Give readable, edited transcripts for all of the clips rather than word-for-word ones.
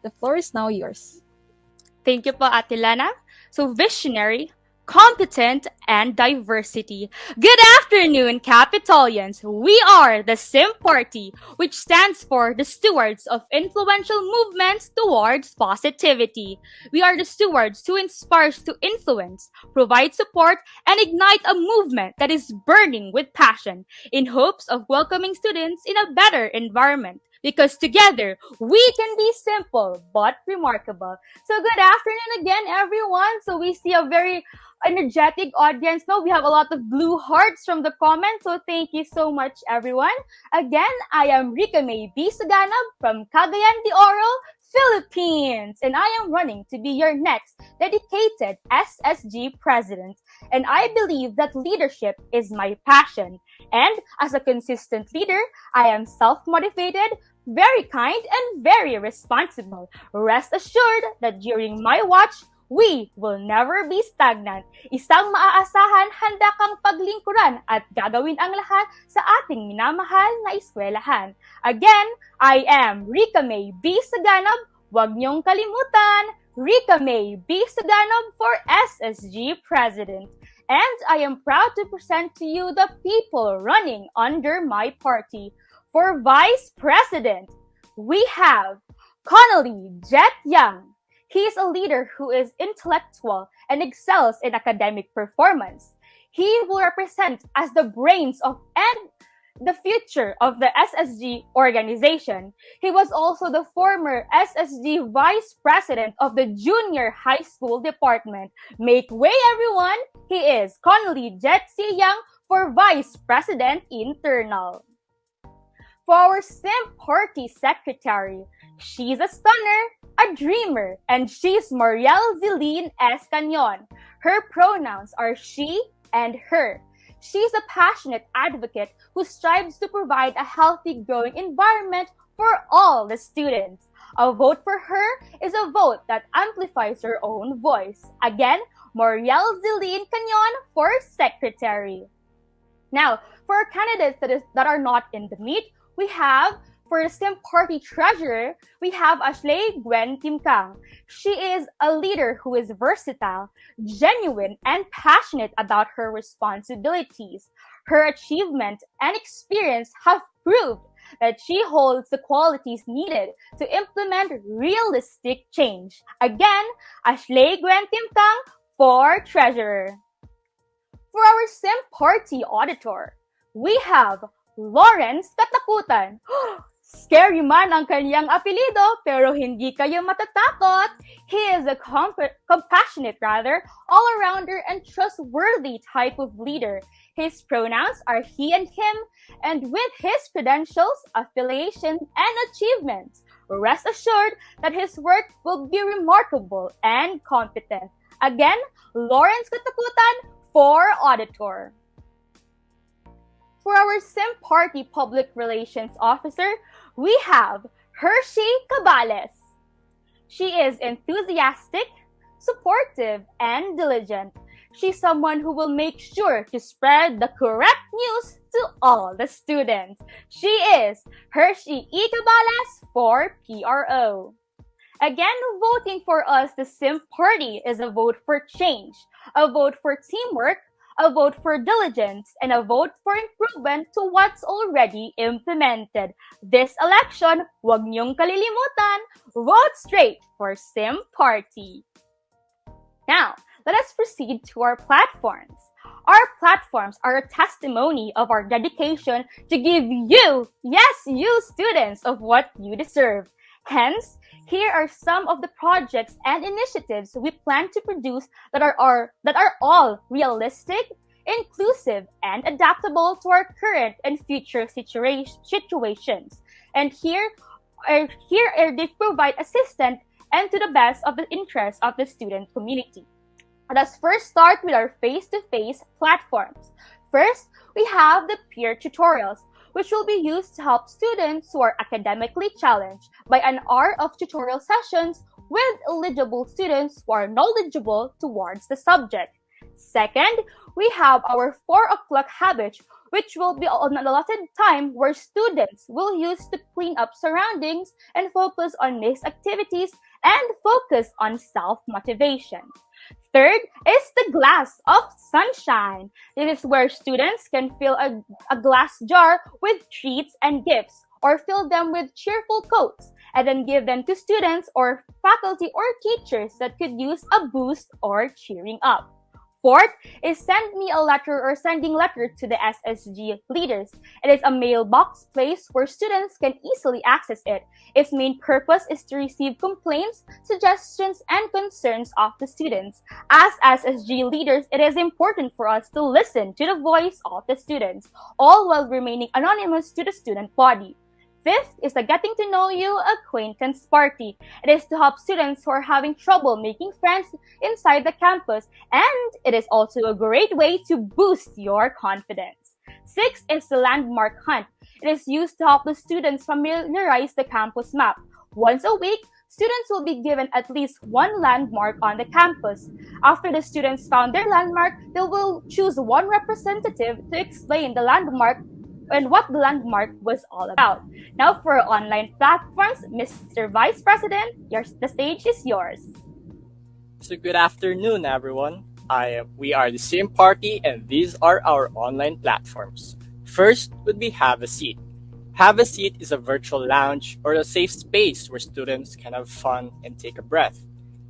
The floor is now yours. Thank you po, Ate Lana. So, visionary, competent, and diversity. Good afternoon, Capitolians. We are the SIM Party, which stands for the Stewards of Influential Movements Towards Positivity. We are the stewards who inspires to influence, provide support, and ignite a movement that is burning with passion in hopes of welcoming students in a better environment. Because together, we can be simple but remarkable. So good afternoon again, everyone. So we see a very energetic audience. No, we have a lot of blue hearts from the comments. So thank you so much, everyone. Again, I am Rika May B. Suganob from Cagayan de Oro, Philippines. And I am running to be your next dedicated SSG president. And I believe that leadership is my passion. And as a consistent leader, I am self-motivated, very kind, and very responsible. Rest assured that during my watch, we will never be stagnant. Isang maaasahan, handa kang paglingkuran at gagawin ang lahat sa ating minamahal na eskwelahan. Again, I am Rika May B. Suganob. Huwag niyong kalimutan, Rika May B. Suganob for SSG President. And I am proud to present to you the people running under my party. For Vice President, we have Connolly Jet Young. He is a leader who is intellectual and excels in academic performance. He will represent as the brains of and the future of the SSG organization. He was also the former SSG Vice President of the Junior High School Department. Make way, everyone! He is Connolly Jet C. Young for Vice President Internal. For our SIM Party Secretary, she's a stunner, a dreamer, and she's Marielle Zeline S. Canyon. Her pronouns are she and her. She's a passionate advocate who strives to provide a healthy, growing environment for all the students. A vote for her is a vote that amplifies her own voice. Again, Marielle Zeline Canyon for Secretary. Now, for our candidates that are not in the meet, we have, for the SIM Party Treasurer, we have Ashley Gwen Timkang. She is a leader who is versatile, genuine, and passionate about her responsibilities. Her achievement and experience have proved that she holds the qualities needed to implement realistic change. Again, Ashley Gwen Timkang for Treasurer. For our SIM Party Auditor, we have Lawrence Katakutan. Scary man ang kanyang apelido, pero hindi kayo matatakot. He is a compassionate, all-arounder and trustworthy type of leader. His pronouns are he and him, and with his credentials, affiliation, and achievements, rest assured that his work will be remarkable and competent. Again, Lawrence Katakutan for Auditor. For our SIM Party Public Relations Officer, we have Hershey Cabales. She is enthusiastic, supportive, and diligent. She's someone who will make sure to spread the correct news to all the students. She is Hershey E. Cabales for PRO. Again, voting for us, the SIM Party, is a vote for change, a vote for teamwork, a vote for diligence, and a vote for improvement to what's already implemented. This election, huwag niyong kalilimutan, vote straight for SIM Party. Now, let us proceed to our platforms. Our platforms are a testimony of our dedication to give you, yes, you students, of what you deserve. Hence, here are some of the projects and initiatives we plan to produce that are all realistic, inclusive, and adaptable to our current and future situations. And here they provide assistance and to the best of the interest of the student community. Let us first start with our face-to-face platforms. First, we have the peer tutorials, which will be used to help students who are academically challenged by an hour of tutorial sessions with eligible students who are knowledgeable towards the subject. Second, we have our 4 o'clock habit, which will be on an allotted time where students will use to clean up surroundings and focus on mixed activities and focus on self motivation. Third is the glass of sunshine. This is where students can fill a glass jar with treats and gifts or fill them with cheerful quotes and then give them to students or faculty or teachers that could use a boost or cheering up. Fourth is send me a letter or sending letter to the SSG leaders. It is a mailbox place where students can easily access it. Its main purpose is to receive complaints, suggestions, and concerns of the students. As SSG leaders, it is important for us to listen to the voice of the students, all while remaining anonymous to the student body. Fifth is the Getting to Know You Acquaintance Party. It is to help students who are having trouble making friends inside the campus, and it is also a great way to boost your confidence. Sixth is the Landmark Hunt. It is used to help the students familiarize the campus map. Once a week, students will be given at least one landmark on the campus. After the students found their landmark, they will choose one representative to explain the landmark and what the landmark was all about. Now for online platforms, Mr. Vice President, the stage is yours. So good afternoon, everyone. We are the same party, and these are our online platforms. First would be Have a Seat. Have a Seat is a virtual lounge or a safe space where students can have fun and take a breath.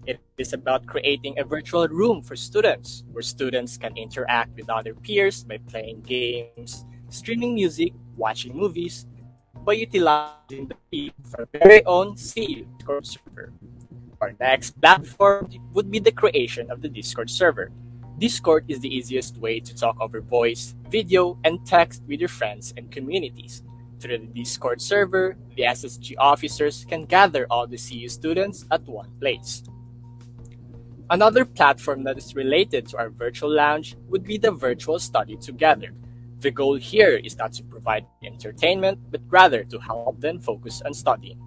It is about creating a virtual room for students where students can interact with other peers by playing games, streaming music, watching movies, by utilizing the feed for our very own CU Discord server. Our next platform would be the creation of the Discord server. Discord is the easiest way to talk over voice, video, and text with your friends and communities. Through the Discord server, the SSG officers can gather all the CU students at one place. Another platform that is related to our virtual lounge would be the Virtual Study Together. The goal here is not to provide entertainment, but rather to help them focus on studying.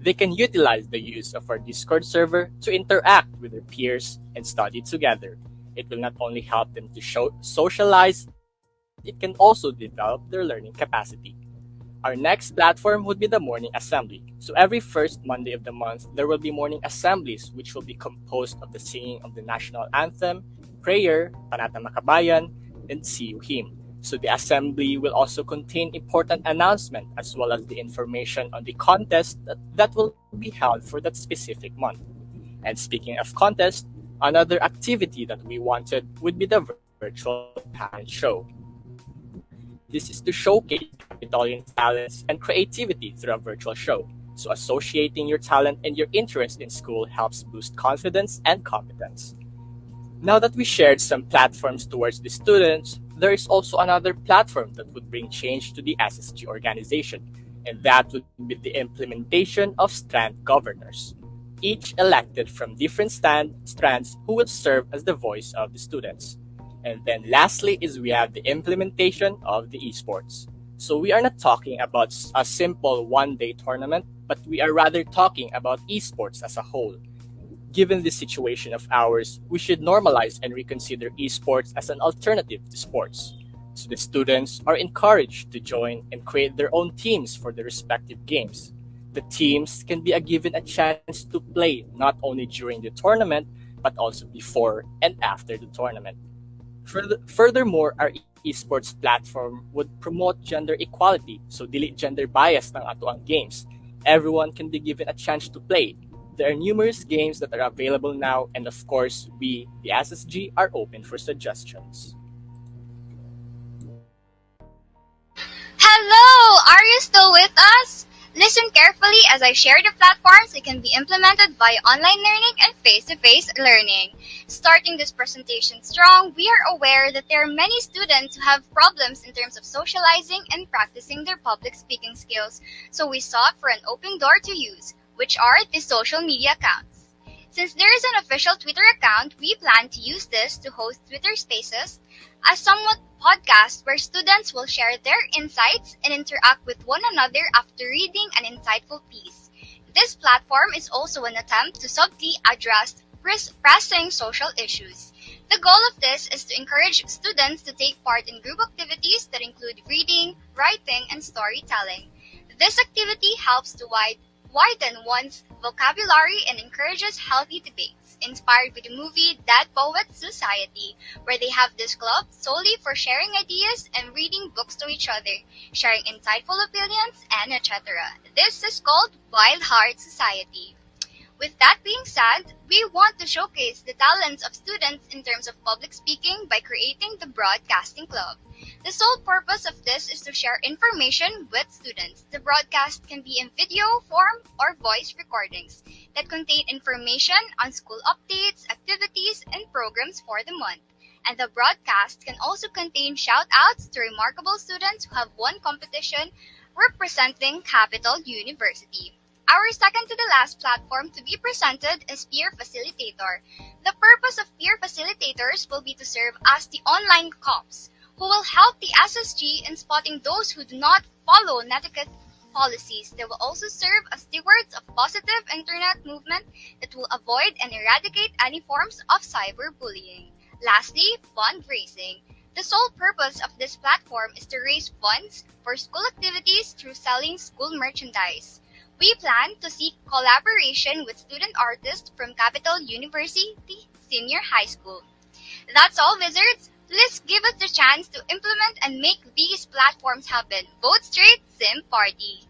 They can utilize the use of our Discord server to interact with their peers and study together. It will not only help them to socialize, it can also develop their learning capacity. Our next platform would be the morning assembly. So every first Monday of the month, there will be morning assemblies which will be composed of the singing of the national anthem, prayer, Panata Makabayan, and CU hymn. So the assembly will also contain important announcement as well as the information on the contest that will be held for that specific month. And speaking of contest, another activity that we wanted would be the virtual talent show. This is to showcase Capitolian talents and creativity through a virtual show. So associating your talent and your interest in school helps boost confidence and competence. Now that we shared some platforms towards the students, there is also another platform that would bring change to the SSG organization, and that would be the implementation of strand governors, each elected from different strands who will serve as the voice of the students. And then lastly is we have the implementation of the esports. So we are not talking about a simple one-day tournament, but we are rather talking about esports as a whole. Given this situation of ours, we should normalize and reconsider esports as an alternative to sports. So the students are encouraged to join and create their own teams for their respective games. The teams can be given a chance to play not only during the tournament, but also before and after the tournament. Furthermore, our esports platform would promote gender equality, so dili gender bias ng ato ang games. Everyone can be given a chance to play. There are numerous games that are available now, and of course, we, the SSG, are open for suggestions. Hello! Are you still with us? Listen carefully as I share the platforms that can be implemented via online learning and face-to-face learning. Starting this presentation strong, we are aware that there are many students who have problems in terms of socializing and practicing their public speaking skills, so we sought for an open door to use, which are the social media accounts. Since there is an official Twitter account, we plan to use this to host Twitter Spaces, a somewhat podcast where students will share their insights and interact with one another after reading an insightful piece. This platform is also an attempt to subtly address pressing social issues. The goal of this is to encourage students to take part in group activities that include reading, writing, and storytelling. This activity helps to widen one's vocabulary and encourages healthy debates, inspired by the movie Dead Poets Society, where they have this club solely for sharing ideas and reading books to each other, sharing insightful opinions, and etc. This is called Wild Heart Society. With that being said, we want to showcase the talents of students in terms of public speaking by creating the Broadcasting Club. The sole purpose of this is to share information with students. The broadcast can be in video form or voice recordings that contain information on school updates, activities, and programs for the month. And the broadcast can also contain shout outs to remarkable students who have won competition representing Capital University. Our second to the last platform to be presented is Peer Facilitator. The purpose of peer facilitators will be to serve as the online cops who will help the SSG in spotting those who do not follow netiquette policies. They will also serve as stewards of positive internet movement that will avoid and eradicate any forms of cyberbullying. Lastly, fundraising. The sole purpose of this platform is to raise funds for school activities through selling school merchandise. We plan to seek collaboration with student artists from Capital University Senior High School. That's all, Wizards! Please give us the chance to implement and make these platforms happen. Vote straight, Sim Party!